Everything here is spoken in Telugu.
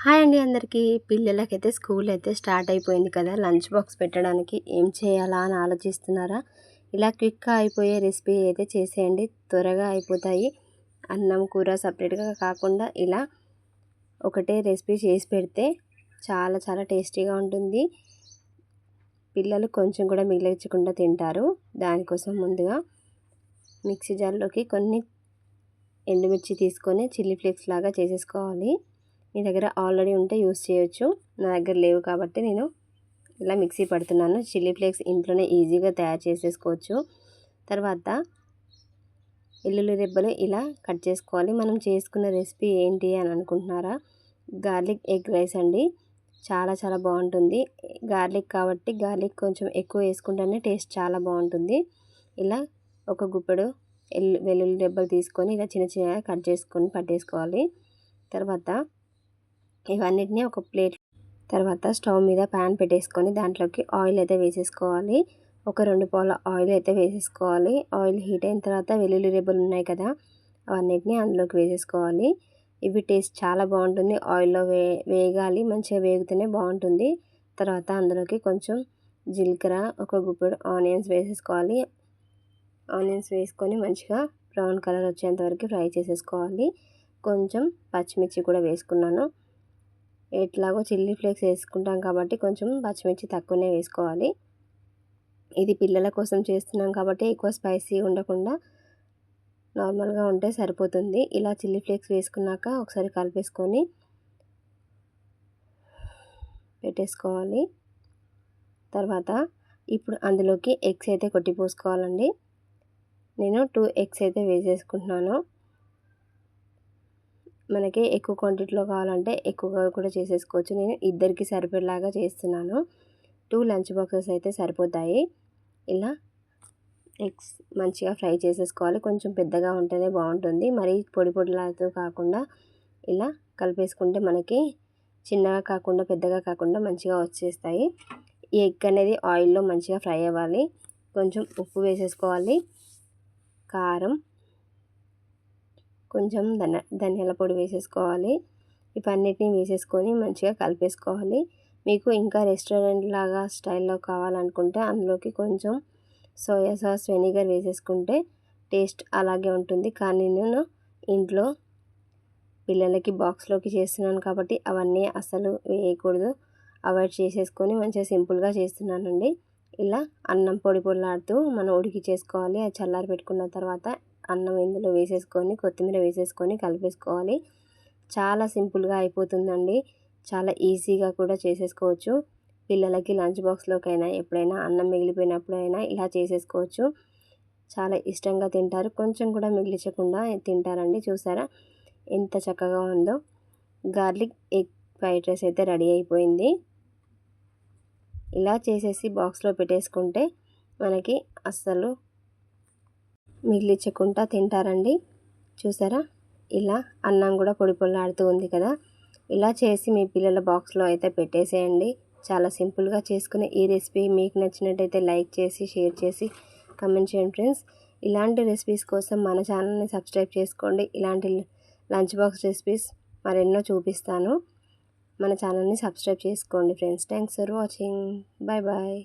హాయ్ అండి అందరికీ. పిల్లలకైతే స్కూల్ అయితే స్టార్ట్ అయిపోయింది కదా. లంచ్ బాక్స్ పెట్టడానికి ఏం చేయాలా అని ఆలోచిస్తున్నారా? ఇలా క్విక్గా అయిపోయే రెసిపీ అయితే చేసేయండి. త్వరగా అయిపోతాయి. అన్నం కూర సపరేట్గా కాకుండా ఇలా ఒకటే రెసిపీ చేసి పెడితే చాలా చాలా టేస్టీగా ఉంటుంది. పిల్లలు కొంచెం కూడా మిగిలించకుండా తింటారు. దానికోసం ముందుగా మిక్సీ జార్లోకి కొన్ని ఎండుమిర్చి తీసుకొని చిల్లీ ఫ్లేక్స్ లాగా చేసేసుకోవాలి. మీ దగ్గర ఆల్రెడీ ఉంటే యూస్ చేయొచ్చు. నా దగ్గర లేవు కాబట్టి నేను ఇలా మిక్సీ పడుతున్నాను. చిల్లీ ఫ్లేక్స్ ఇంట్లోనే ఈజీగా తయారు చేసేసుకోవచ్చు. తర్వాత వెల్లుల్లి రెబ్బలు ఇలా కట్ చేసుకోవాలి. మనం చేసుకున్న రెసిపీ ఏంటి అని అనుకుంటున్నారా? గార్లిక్ ఎగ్ రైస్ అండి. చాలా చాలా బాగుంటుంది. గార్లిక్ కాబట్టి గార్లిక్ కొంచెం ఎక్కువ వేసుకుంటేనే టేస్ట్ చాలా బాగుంటుంది. ఇలా ఒక గుప్పెడు వెల్లుల్లి రెబ్బలు తీసుకొని ఇలా చిన్న చిన్నగా కట్ చేసుకొని పట్టేసుకోవాలి. తర్వాత ఇవన్నిటిని ఒక ప్లేట్ తర్వాత స్టవ్ మీద ప్యాన్ పెట్టేసుకొని దాంట్లోకి ఆయిల్ అయితే వేసేసుకోవాలి. ఒక 2 పావుల ఆయిల్ అయితే వేసేసుకోవాలి. ఆయిల్ హీట్ అయిన తర్వాత వెల్లుల్లి రెబ్బలు ఉన్నాయి కదా, అవన్నిటిని అందులోకి వేసేసుకోవాలి. ఇవి టేస్ట్ చాలా బాగుంటుంది. ఆయిల్లో వేగాలి, మంచిగా వేగితేనే బాగుంటుంది. తర్వాత అందులోకి కొంచెం జీలకర్ర, ఒక గుప్పెడు ఆనియన్స్ వేసేసుకోవాలి. ఆనియన్స్ వేసుకొని మంచిగా బ్రౌన్ కలర్ వచ్చేంత వరకు ఫ్రై చేసేసుకోవాలి. కొంచెం పచ్చిమిర్చి కూడా వేసుకున్నాను. ఎట్లాగో చిల్లీ ఫ్లేక్స్ వేసుకుంటాం కాబట్టి కొంచెం పచ్చిమిర్చి తక్కువనే వేసుకోవాలి. ఇది పిల్లల కోసం చేస్తున్నాం కాబట్టి ఎక్కువ స్పైసీ ఉండకుండా నార్మల్గా ఉంటే సరిపోతుంది. ఇలా చిల్లీ ఫ్లేక్స్ వేసుకున్నాక ఒకసారి కలిపేసుకొని పెట్టేసుకోవాలి. తర్వాత ఇప్పుడు అందులోకి ఎగ్స్ అయితే కొట్టిపోసుకోవాలండి. నేను 2 ఎగ్స్ అయితే వేసేసుకుంటున్నాను. మనకి ఎక్కువ క్వాంటిటీలో కావాలంటే ఎక్కువగా కూడా చేసేసుకోవచ్చు. నేను ఇద్దరికి సరిపడేలాగా చేస్తున్నాను. 2 లంచ్ బాక్సెస్ అయితే సరిపోతాయి. ఇలా ఎగ్స్ మంచిగా ఫ్రై చేసేసుకోవాలి. కొంచెం పెద్దగా ఉంటేనే బాగుంటుంది. మరీ పొడి పొడిలాడుతూ కాకుండా ఇలా కలిపేసుకుంటే మనకి చిన్నగా కాకుండా పెద్దగా కాకుండా మంచిగా వచ్చేస్తాయి. ఈ ఎగ్ అనేది ఆయిల్లో మంచిగా ఫ్రై అవ్వాలి. కొంచెం ఉప్పు వేసేసుకోవాలి, కారం, కొంచెం ధనియాల పొడి వేసేసుకోవాలి. ఇవన్నిటిని వేసేసుకొని మంచిగా కలిపేసుకోవాలి. మీకు ఇంకా రెస్టారెంట్ లాగా స్టైల్లో కావాలనుకుంటే అందులోకి కొంచెం సోయా సాస్, వెనిగర్ వేసేసుకుంటే టేస్ట్ అలాగే ఉంటుంది. కానీ నేను ఇంట్లో పిల్లలకి బాక్స్లోకి చేస్తున్నాను కాబట్టి అవన్నీ అసలు వేయకూడదు, అవాయిడ్ చేసేసుకొని మంచిగా సింపుల్గా చేస్తున్నానండి. ఇలా అన్నం పొడి పొడిలాడుతూ మనం ఉడికి చేసుకోవాలి. అది చల్లారి పెట్టుకున్న తర్వాత అన్నం ఇందులో వేసేసుకొని కొత్తిమీర వేసేసుకొని కలిపేసుకోవాలి. చాలా సింపుల్గా అయిపోతుందండి. చాలా ఈజీగా కూడా చేసేసుకోవచ్చు. పిల్లలకి లంచ్ బాక్స్లోకైనా ఎప్పుడైనా అన్నం మిగిలిపోయినప్పుడైనా ఇలా చేసేసుకోవచ్చు. చాలా ఇష్టంగా తింటారు. కొంచెం కూడా మిగిలించకుండా తింటారండి. చూసారా ఎంత చక్కగా ఉందో. గార్లిక్ ఎగ్ ఫ్రైడ్ రైస్ అయితే రెడీ అయిపోయింది. ఇలా చేసేసి బాక్స్లో పెట్టేసుకుంటే మనకి అస్సలు మిగిలించకుండా తింటారండి. చూసారా ఇలా అన్నం కూడా పొడి పొడిలాడుతూ ఉంది కదా. ఇలా చేసి మీ పిల్లల బాక్స్లో అయితే పెట్టేసేయండి. చాలా సింపుల్గా చేసుకునే ఈ రెసిపీ మీకు నచ్చినట్టయితే లైక్ చేసి షేర్ చేసి కమెంట్ చేయండి ఫ్రెండ్స్. ఇలాంటి రెసిపీస్ కోసం మన ఛానల్ని సబ్స్క్రైబ్ చేసుకోండి. ఇలాంటి లంచ్ బాక్స్ రెసిపీస్ మరెన్నో చూపిస్తాను. మన ఛానల్ని సబ్స్క్రైబ్ చేసుకోండి friends. Thanks for watching. Bye bye.